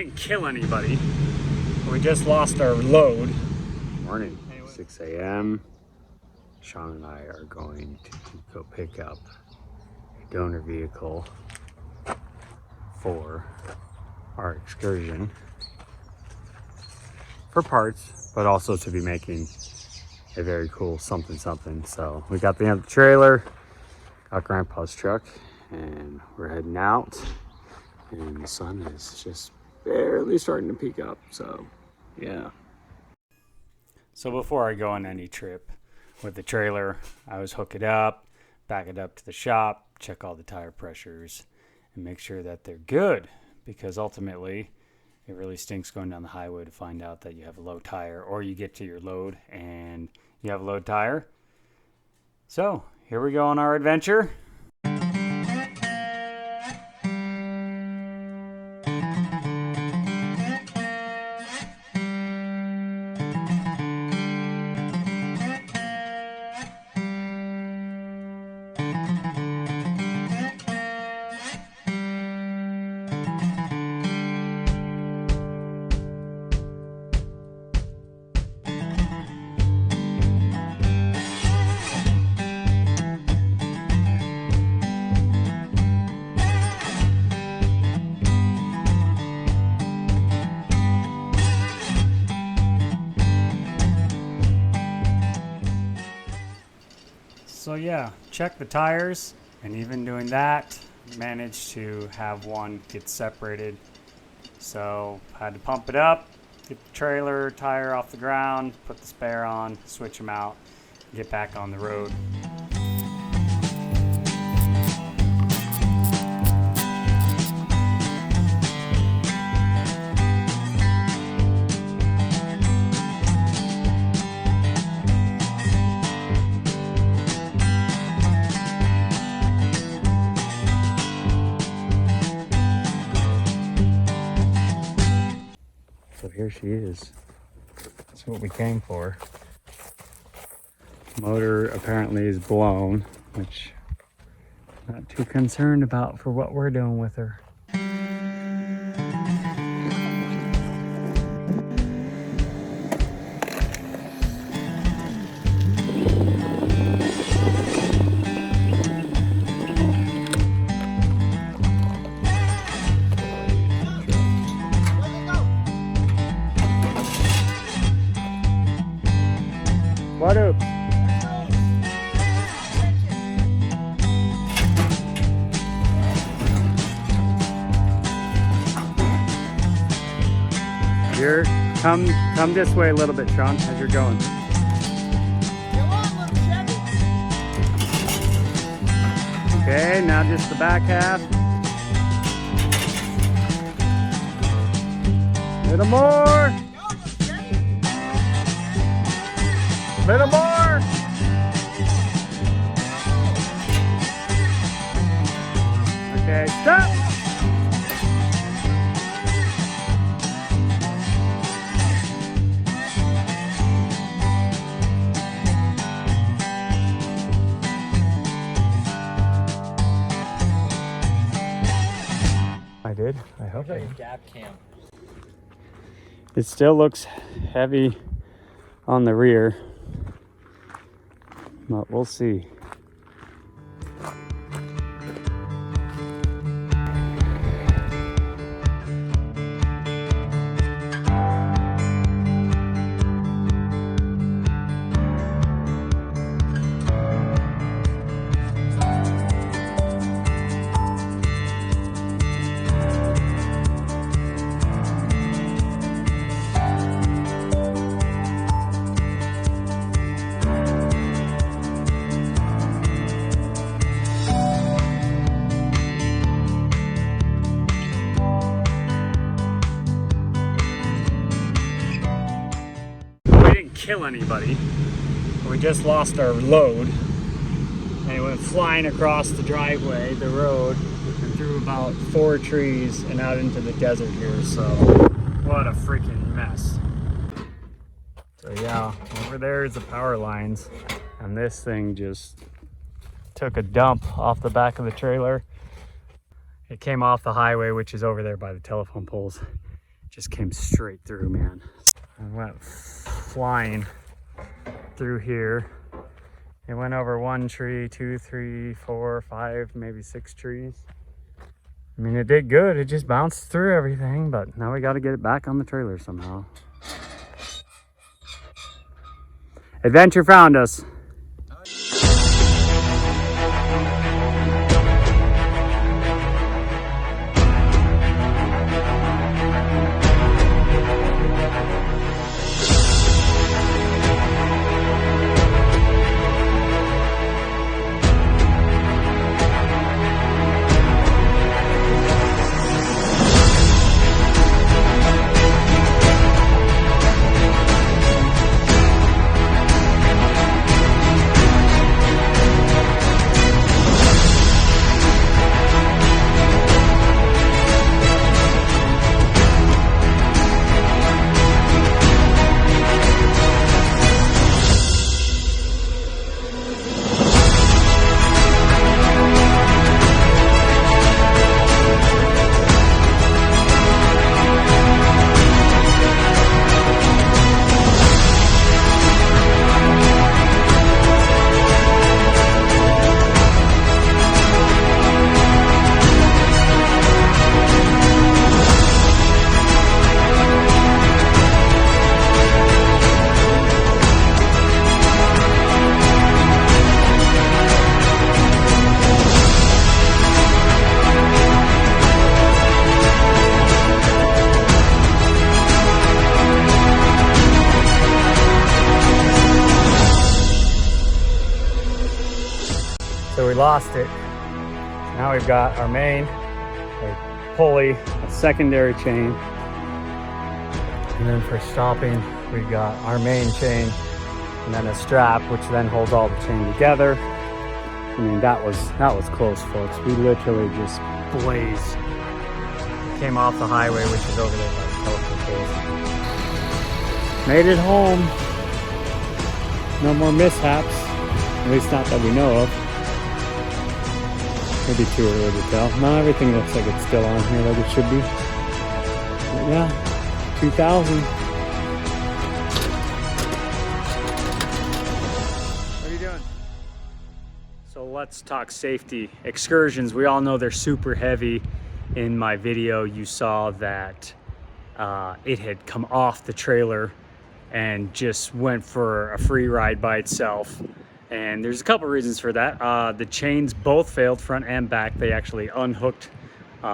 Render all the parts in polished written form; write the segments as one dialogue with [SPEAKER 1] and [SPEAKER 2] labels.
[SPEAKER 1] didn't kill anybody. We just lost our load. Morning, 6 a.m. Sean and I are going to go pick up a donor vehicle for our excursion for parts, but also to be making a very cool something. So we got the empty trailer, got Grandpa's truck, and we're heading out. And the sun is just barely starting to peek up, so yeah. So before I go on any trip with the trailer, I always hook it up, back it up to the shop, check all the tire pressures, and make sure that they're good, because ultimately it really stinks going down the highway to find out that you have a low tire, or you get to your load and you have a low tire. So here we go on our adventure. So yeah, check the tires, and even doing that, managed to have one get separated. So had to pump it up, get the trailer tire off the ground, put the spare on, switch them out, get back on the road. So here she is. That's what we came for. Motor apparently is blown, which I'm not too concerned about for what we're doing with her. What up? You're come this way a little bit, Sean, as you're going. Okay, now just the back half. Little more. Little more. Okay, stop. I did. I hope I did.
[SPEAKER 2] Gap cam.
[SPEAKER 1] It still looks heavy on the rear, but we'll see. Kill anybody. We just lost our load, and it went flying across the driveway, the road, and through about 4 trees and out into the desert here. So what a freaking mess. So yeah, over there is the power lines, and this thing just took a dump off the back of the trailer. It came off the highway, which is over there by the telephone poles, Just came straight through, man. I went flying through here. It went over 1 tree, 2, 3, 4, 5, maybe 6 trees. I mean, it did good. It just bounced through everything, but now we got to get it back on the trailer somehow. Adventure found us. So we lost it. Now we've got our main, a pulley, a secondary chain. And then for stopping, we've got our main chain and then a strap, which then holds all the chain together. I mean, that was close, folks. We literally just blazed. Came off the highway, which is over there by the telephone poles. Made it home. No more mishaps, at least not that we know of. Maybe too early to tell. No, everything looks like it's still on here like it should be. But yeah, 2000. What are you doing? So let's talk safety. Excursions, we all know they're super heavy. In my video, you saw that it had come off the trailer and just went for a free ride by itself. And there's a couple reasons for that. The chains both failed, front and back. They actually unhooked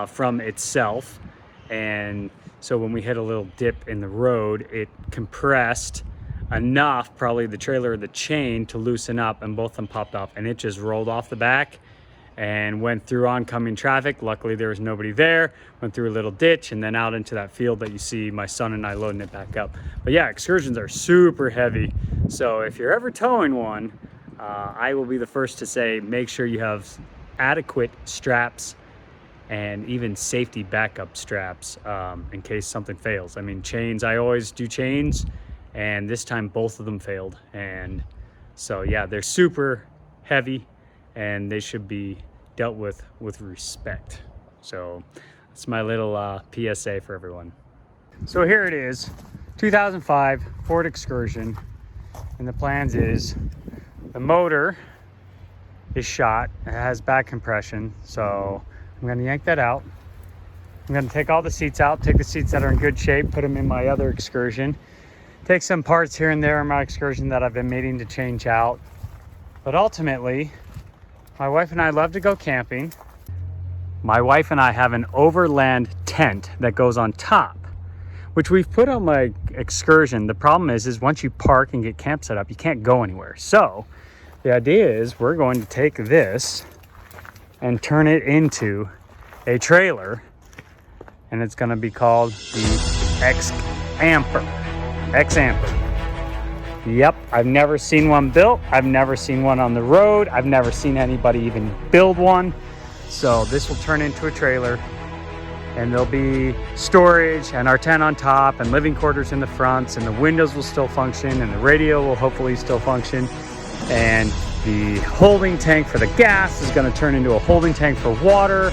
[SPEAKER 1] from itself. And so when we hit a little dip in the road, it compressed enough, probably the trailer or the chain, to loosen up, and both of them popped off. And it just rolled off the back and went through oncoming traffic. Luckily, there was nobody there. Went through a little ditch and then out into that field that you see my son and I loading it back up. But yeah, excursions are super heavy. So if you're ever towing one, I will be the first to say, make sure you have adequate straps and even safety backup straps in case something fails. I mean, chains, I always do chains, and this time both of them failed. And so yeah, they're super heavy and they should be dealt with respect. So that's my little PSA for everyone. So here it is, 2005 Ford Excursion, and the plans is the motor is shot. It has back compression, so I'm gonna yank that out. I'm gonna take all the seats out, take the seats that are in good shape, put them in my other Excursion, take some parts here and there in my Excursion that I've been meaning to change out. But ultimately, my wife and I love to go camping. My wife and I have an overland tent that goes on top, which we've put on my Excursion. The problem is once you park and get camp set up, you can't go anywhere. So the idea is we're going to take this and turn it into a trailer, and it's going to be called the EXamper. Yep, I've never seen one built. I've never seen one on the road. I've never seen anybody even build one. So this will turn into a trailer, and there'll be storage and our tent on top and living quarters in the fronts, and the windows will still function, and the radio will hopefully still function. And the holding tank for the gas is going to turn into a holding tank for water.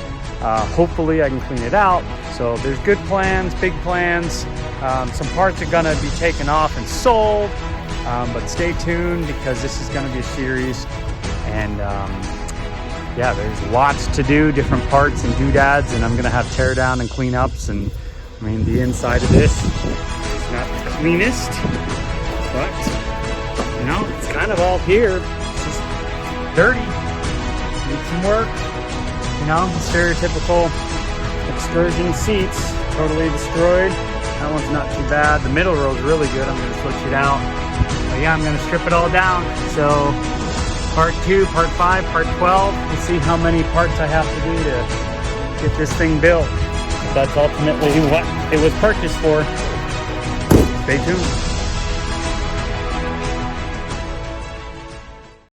[SPEAKER 1] Hopefully I can clean it out. So there's good plans, big plans. Some parts are gonna be taken off and sold, but stay tuned because this is gonna be a series. And yeah, there's lots to do, different parts and doodads, and I'm gonna have tear down and clean ups. And I mean, the inside of this is not the cleanest, but you know, it's kind of all here. It's just dirty, needs some work. You know, stereotypical excursion seats, totally destroyed. That one's not too bad. The middle row is really good. I'm gonna switch it out. But yeah, I'm gonna strip it all down. So part 2, part 5, part 12. We'll see how many parts I have to do to get this thing built. That's ultimately what it was purchased for. Stay tuned.